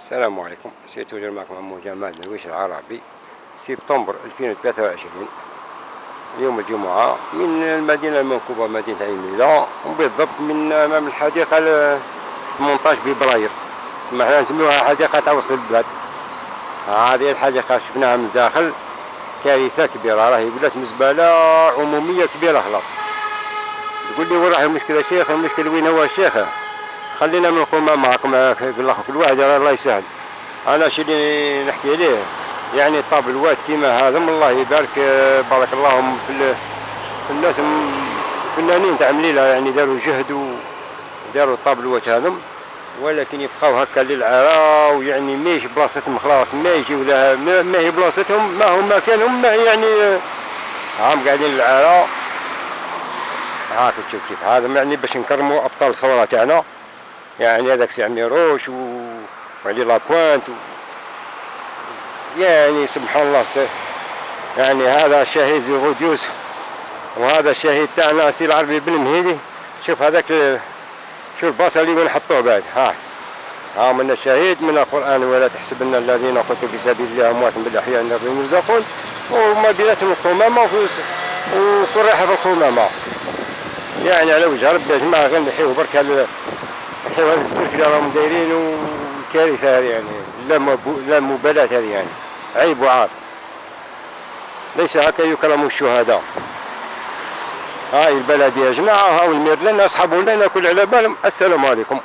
السلام عليكم. سيتوجد معكم عمو جمال درويش العربي، سبتمبر 2023، يوم الجمعة، من المدينة المنكوبة مدينة عيميلة، وبالضبط من أمام الحديقة 18 فبراير، سمحنا نسميوها حديقة عوص البلاد. هذه الحديقة شفناها من الداخل كارثة كبيرة، راهي ولات مزبلة عمومية كبيرة خلاص. تقول لي وين راه المشكلة يا شيخ؟ المشكل وين هو الشيخ؟ خلينا من القمة معكم كل واحد الله يسهل. انا شي اللي نحكي عليه يعني الطابلوات كيما هذا الله يبارك، بارك الله في الناس فنانين تاع مليله، يعني داروا جهد وداروا الطابلوات هذم، ولكن يبقاو هكا للعرا، ويعني ماهيش بلاصتهم خلاص، ما يجيو لها، ما هي بلاصتهم، ما هم مكانهم، ما يعني هم قاعدين للعرا. هاك تشوف كيف هذا يعني باش نكرموا ابطال الثوره تاعنا، يعني هذاك سي عمي روش وعلي لابوانت يعني سبحان الله. يعني هذا الشهيد زيغوديوس، وهذا الشهيد تاعنا سي العربي بن مهيدي. شوف هذاك، شوف البصل اللي وين حطوه بعد. ها من الشهيد من القرآن، ولا تحسبن الذين قتلوا في سبيل الله أموات بل أحياء عندهم يرزقون. وما بيناتهم القمامة وكل رايحة في القمامة، يعني على وجه ربي يا جماعة غير نحيو برك نحيو هذا السلك اللي راهم دايرين، والكارثة هذه يعني لا مبالاة هذه، يعني عيب وعار، ليس هكا يكرم الشهداء. هاي البلد يا جماعة، هاو الميرلان أصحابه لنا كل على بالهم. السلام عليكم.